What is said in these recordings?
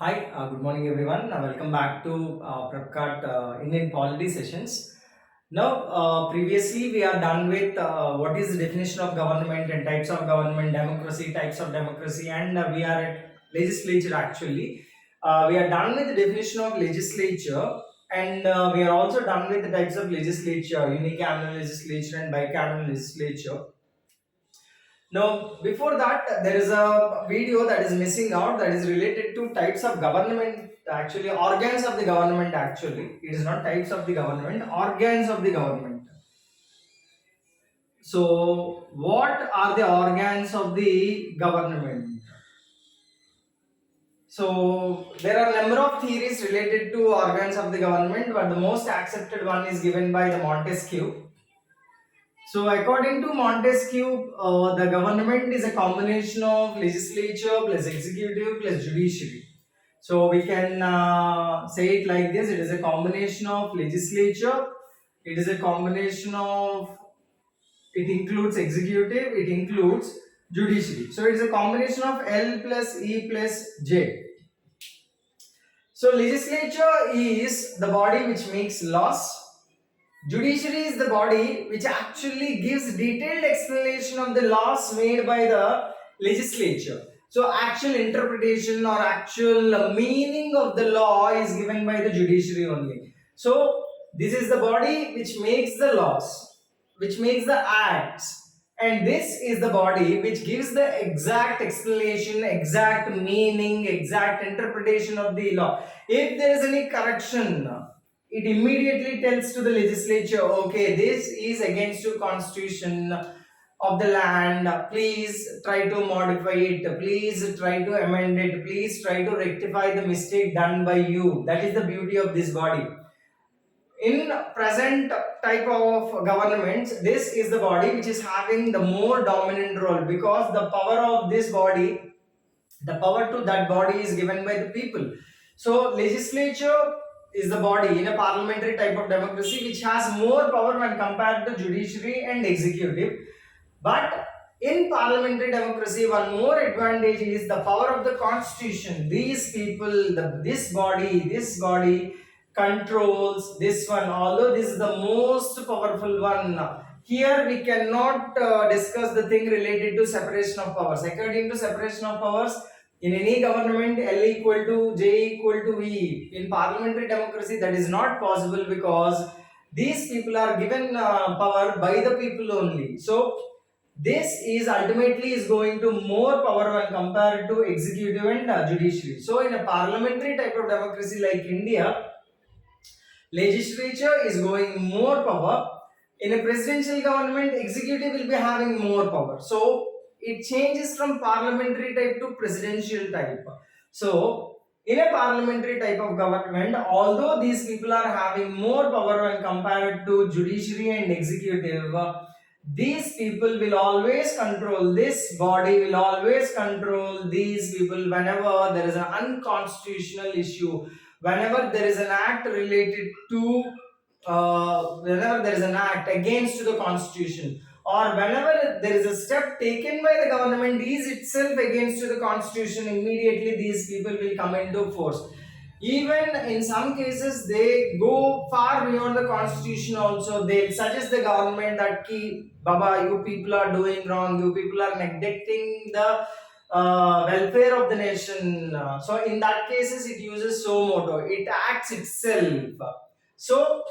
Hi, good morning everyone. Welcome back to Prepcart Indian Polity Sessions. Now, previously we are done with what is the definition of government and types of government, democracy, types of democracy, and we are at legislature actually. We are done with the definition of legislature, and we are also done with the types of legislature, unicameral legislature and bicameral legislature. Now, before that, there is a video that is missing out that is related to types of government, actually, organs of the government. Actually, it is not types of the government, organs of the government. So, what are the organs of the government? So, there are a number of theories related to organs of the government, but the most accepted one is given by the Montesquieu. So, according to Montesquieu, the government is a combination of legislature plus executive plus judiciary. So, we can say it like this: it is a combination of legislature, it is a combination of, it includes executive, it includes judiciary. So, it is a combination of L plus E plus J. So, legislature is the body which makes laws. Judiciary is the body which actually gives detailed explanation of the laws made by the legislature. So, actual interpretation or actual meaning of the law is given by the judiciary only. So, this is the body which makes the laws, which makes the acts, and this is the body which gives the exact explanation, exact meaning, exact interpretation of the law. If there is any correction, it immediately tells to the legislature, okay, this is against the constitution of the land, please try to modify it, please try to amend it, please try to rectify the mistake done by you. That is the beauty of this body. In present type of governments, this is the body which is having the more dominant role, because the power of this body, the power to that body is given by the people. So legislature is the body in a parliamentary type of democracy which has more power when compared to judiciary and executive. But in parliamentary democracy, one more advantage is the power of the constitution. These people, this body controls this one. Although this is the most powerful one, here we cannot discuss the thing related to separation of powers. According to separation of powers, in any government, L equal to J equal to V. In parliamentary democracy, that is not possible, because these people are given power by the people only. So this is ultimately is going to more power when compared to executive and judiciary. So in a parliamentary type of democracy like India, legislature is going more power. In a presidential government, executive will be having more power. So it changes from parliamentary type to presidential type. So in a parliamentary type of government, although these people are having more power when compared to judiciary and executive, these people will always control, this body will always control these people whenever there is an unconstitutional issue, whenever there is an act related to whenever there is an act against the constitution, or whenever there is a step taken by the government is itself against the constitution, immediately these people will come into force. Even in some cases they go far beyond the constitution also. They suggest the government that ki baba, you people are doing wrong, you people are neglecting the welfare of the nation. So in that cases it uses so moto, it acts itself. So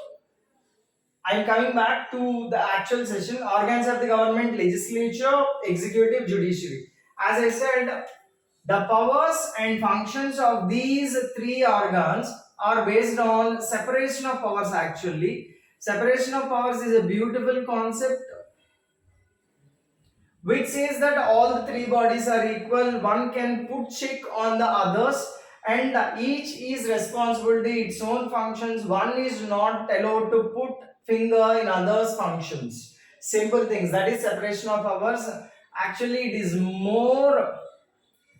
I'm coming back to the actual session. Organs of the government: legislature, executive, judiciary. As I said, the powers and functions of these three organs are based on separation of powers actually. Separation of powers is a beautiful concept which says that all the three bodies are equal, one can put check on the others, and each is responsible to its own functions. One is not allowed to put finger in others functions. Simple things, that is separation of powers. Actually it is more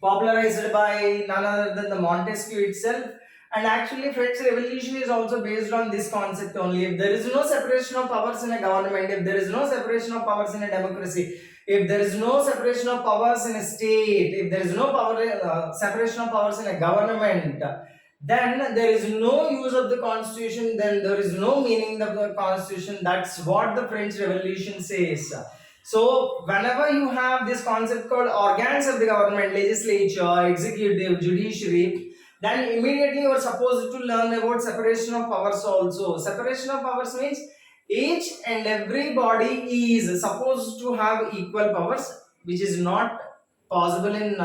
popularized by none other than the Montesquieu itself. And actually, French Revolution is also based on this concept only. If there is no separation of powers in a government, if there is no separation of powers in a democracy, If there is no separation of powers in a state, if there is no separation of powers in a government, then there is no use of the constitution, then there is no meaning of the constitution. That's what the French Revolution says. So whenever you have this concept called organs of the government, legislature, executive, judiciary, then immediately you are supposed to learn about separation of powers also. Separation of powers means each and every body is supposed to have equal powers, which is not possible in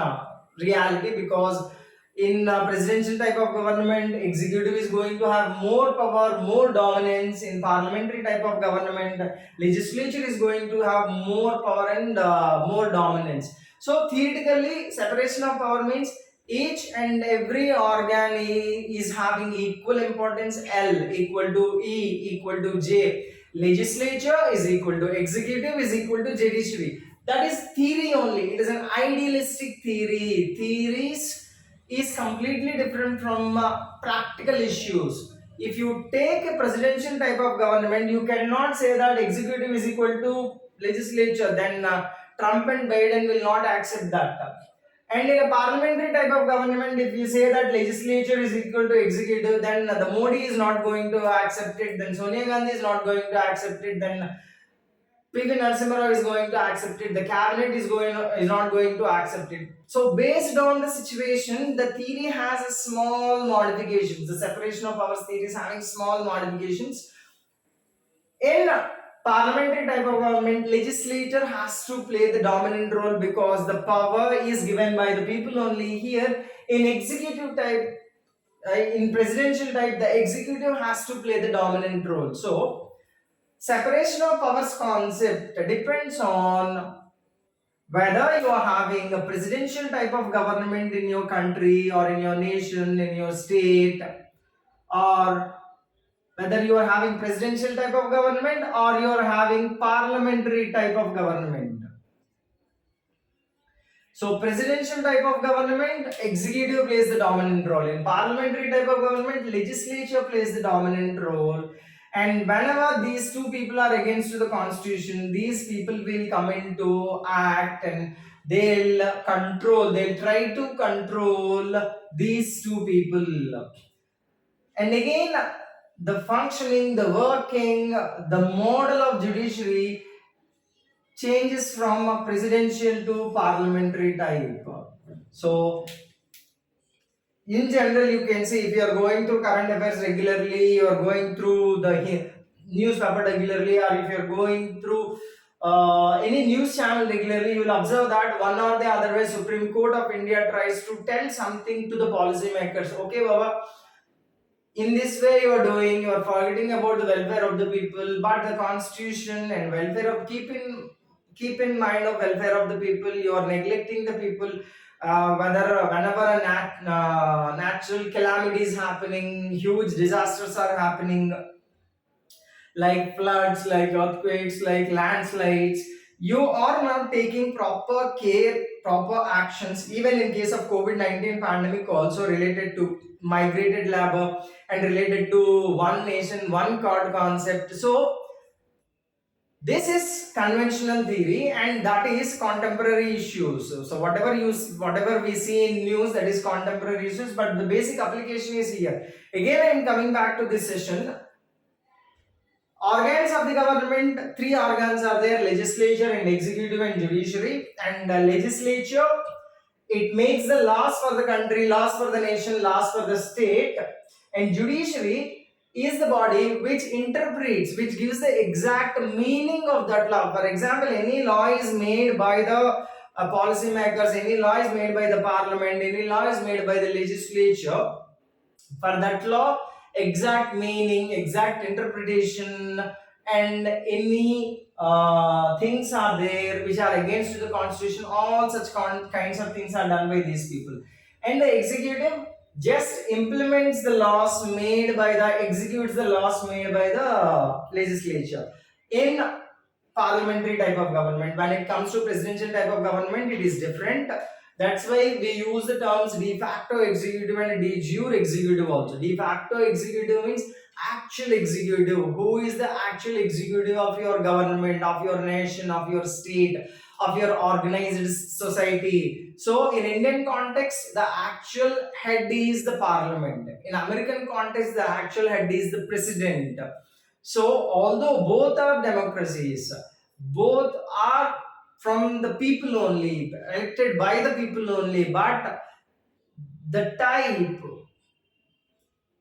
reality, because in presidential type of government, executive is going to have more power, more dominance. In parliamentary type of government, legislature is going to have more power and more dominance. So theoretically, separation of power means each and every organ is having equal importance. L equal to E equal to J. Legislature is equal to executive is equal to judiciary. That is theory only. It is an idealistic theory. Theories is completely different from practical issues. If you take a presidential type of government, you cannot say that executive is equal to legislature. Then Trump and Biden will not accept that. And in a parliamentary type of government, if you say that legislature is equal to executive, then the Modi is not going to accept it. Then Sonia Gandhi is not going to accept it. Then PV Narasimha Rao is going to accept it. The cabinet is not going to accept it. So based on the situation, the theory has a small modifications. The separation of powers theory is having small modifications. In parliamentary type of government, legislature has to play the dominant role because the power is given by the people only. Here in executive type, in presidential type, the executive has to play the dominant role. So separation of powers concept depends on whether you are having a presidential type of government in your country or in your nation, in your state, or whether you are having presidential type of government or you are having parliamentary type of government. So presidential type of government, executive plays the dominant role. In parliamentary type of government, legislature plays the dominant role. And whenever these two people are against the constitution, these people will come into act and they'll try to control these two people. And again, the functioning, the working, the model of judiciary changes from a presidential to parliamentary type. So in general, you can see if you are going through current affairs regularly, you are going through the newspaper regularly, or if you are going through any news channel regularly, you will observe that one or the other way Supreme Court of India tries to tell something to the policymakers. Okay, Baba, in this way you are doing, you are forgetting about the welfare of the people, but the constitution and welfare of keep in mind of welfare of the people, you are neglecting the people. Whenever a natural calamity is happening, huge disasters are happening, like floods, like earthquakes, like landslides, you are not taking proper care, proper actions. Even in case of COVID-19 pandemic, also related to migrated labor and related to one nation, one card concept. So this is conventional theory and that is contemporary issues. So whatever we see in news, that is contemporary issues, but the basic application is here. Again, I am coming back to this session. Organs of the government, three organs are there: legislature and executive and judiciary. And legislature, it makes the laws for the country, laws for the nation, laws for the state. And judiciary is the body which interprets, which gives the exact meaning of that law. For example, any law is made by the policymakers, any law is made by the parliament, any law is made by the legislature. For that law, exact meaning, exact interpretation, and any things are there which are against the constitution, all such kinds of things are done by these people. And the executive just implements the laws made by executes the laws made by the legislature. In parliamentary type of government, when it comes to presidential type of government, it is different. That's why we use the terms de facto executive and de jure executive also. De facto executive means actual executive. Who is the actual executive of your government, of your nation, of your state, of your organized society. So in Indian context, the actual head is the parliament. In American context, the actual head is the president. So although both are democracies, both are from the people only, elected by the people only, but the type,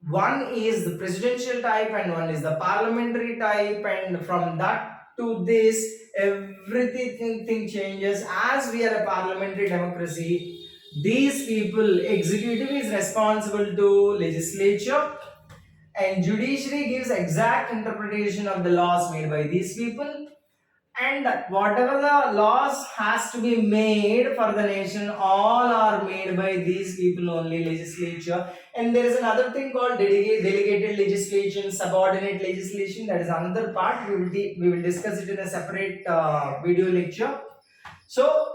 one is the presidential type and one is the parliamentary type, and from that to this everything thing changes. As we are a parliamentary democracy, these people, executive is responsible to legislature, and judiciary gives exact interpretation of the laws made by these people, and whatever the laws has to be made for the nation, all are made by these people only, legislature. And there is another thing called delegated legislation, subordinate legislation. That is another part. We will discuss it in a separate video lecture. So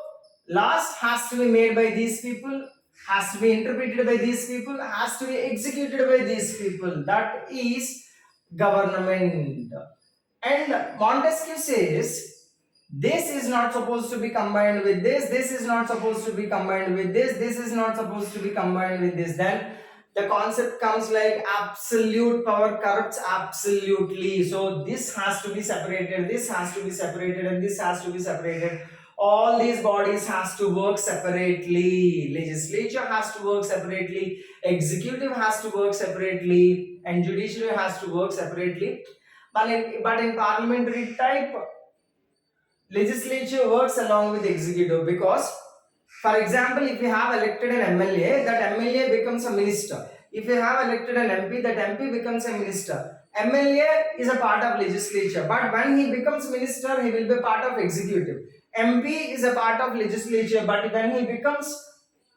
laws has to be made by these people, has to be interpreted by these people, has to be executed by these people. That is government. And Montesquieu says this is not supposed to be combined with this is not supposed to be combined with this is not supposed to be combined with this. Then the concept comes like absolute power corrupts absolutely. So this has to be separated, this has to be separated, and this has to be separated. All these bodies has to work separately. Legislature has to work separately, executive has to work separately, and judiciary has to work separately. But in parliamentary type, legislature works along with executive, because for example, if you have elected an MLA, that MLA becomes a minister. If you have elected an MP, that MP becomes a minister. MLA is a part of legislature, but when he becomes minister, he will be part of executive. MP is a part of legislature, but when he becomes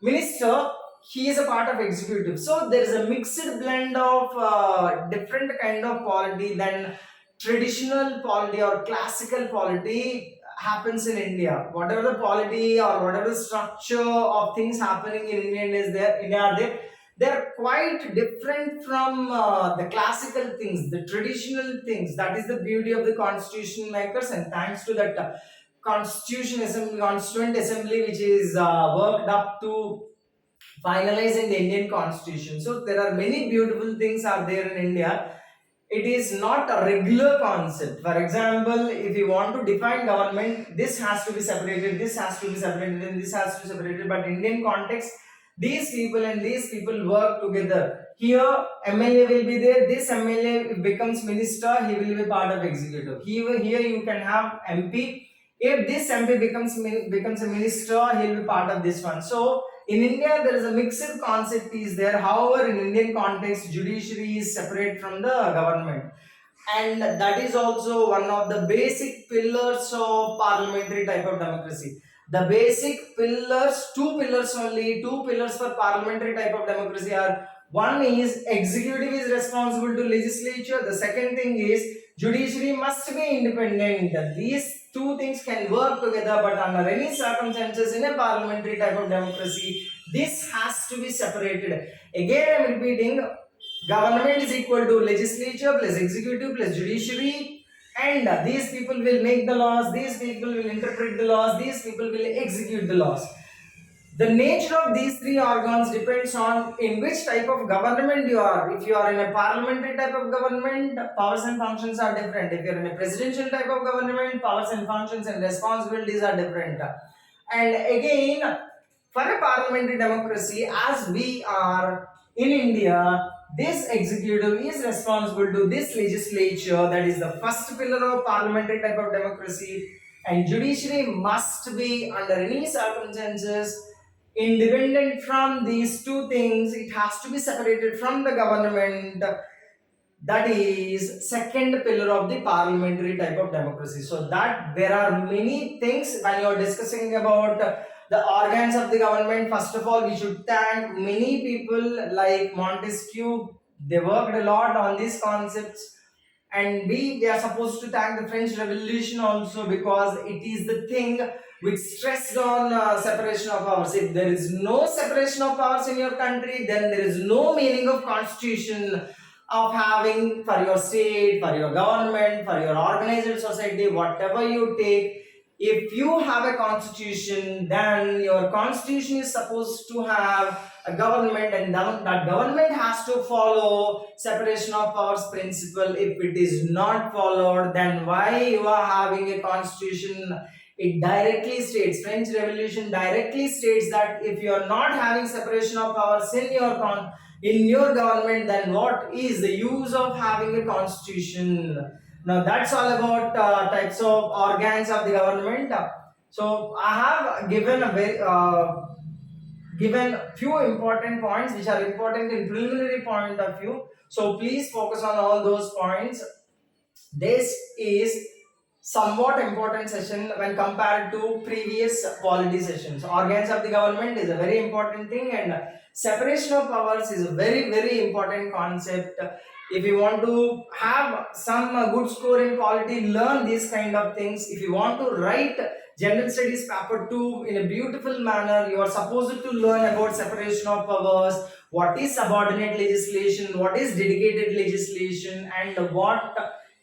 minister, he is a part of executive. So there is a mixed blend of different kind of polity than traditional polity or classical polity happens in India. Whatever the polity or whatever the structure of things happening in India are there, they're quite different from the classical things, the traditional things. That is the beauty of the constitution makers, and thanks to that constituent assembly, which is worked up to finalizing the Indian constitution. So there are many beautiful things are there in India. It is not a regular concept. For example, if you want to define government, this has to be separated, this has to be separated, and this has to be separated. But Indian context, these people and these people work together. Here, MLA will be there. This MLA becomes minister. He will be part of executive. Here you can have MP. If this MP becomes a minister, he will be part of this one. So in India, there is a mixed concept is there. However, in Indian context, judiciary is separate from the government, and that is also one of the basic pillars of parliamentary type of democracy. The basic pillars, two pillars only, two pillars for parliamentary type of democracy are: one is executive is responsible to legislature. The second thing is judiciary must be independent. These two things can work together, but under any circumstances in a parliamentary type of democracy, this has to be separated. Again, I am repeating, government is equal to legislature plus executive plus judiciary, and these people will make the laws, these people will interpret the laws, these people will execute the laws. The nature of these three organs depends on in which type of government you are. If you are in a parliamentary type of government, powers and functions are different. If you are in a presidential type of government, powers and functions and responsibilities are different. And again, for a parliamentary democracy, as we are in India, this executive is responsible to this legislature. That is the first pillar of parliamentary type of democracy. And judiciary must be under any circumstances independent from these two things. It has to be separated from the government. That is second pillar of the parliamentary type of democracy. So that there are many things when you are discussing about the organs of the government. First of all, we should thank many people like Montesquieu. They worked a lot on these concepts, and we are supposed to thank the French Revolution also, because it is the thing which stressed on separation of powers. If there is no separation of powers in your country, then there is no meaning of constitution of having for your state, for your government, for your organized society, whatever you take. if you have a constitution, then your constitution is supposed to have a government, and that government has to follow separation of powers principle. If it is not followed, then why you are having a constitution? It directly states, French Revolution directly states that if you are not having separation of powers in your government, then what is the use of having a constitution? Now that's all about types of organs of the government. So I have given a very given few important points which are important in preliminary point of view. So please focus on all those points. This is somewhat important session when compared to previous polity sessions. Organs of the government is a very important thing, and separation of powers is a very important concept. If you want to have some good score in polity, learn these kind of things. If you want to write general studies paper 2 in a beautiful manner, you are supposed to learn about separation of powers, what is subordinate legislation, what is dedicated legislation, and what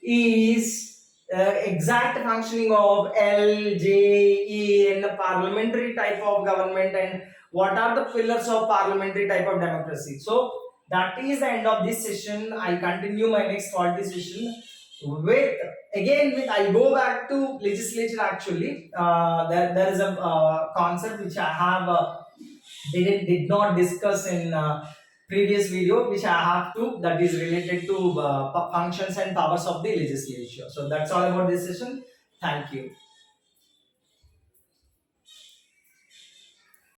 is exact functioning of L, J, E in the parliamentary type of government, and what are the pillars of parliamentary type of democracy. So that is the end of this session. I'll continue my next polity session with I'll go back to legislature. Actually, there is a concept which I have did not discuss in previous video, which I have to, that is related to functions and powers of the legislature. So that's all about this session. Thank you.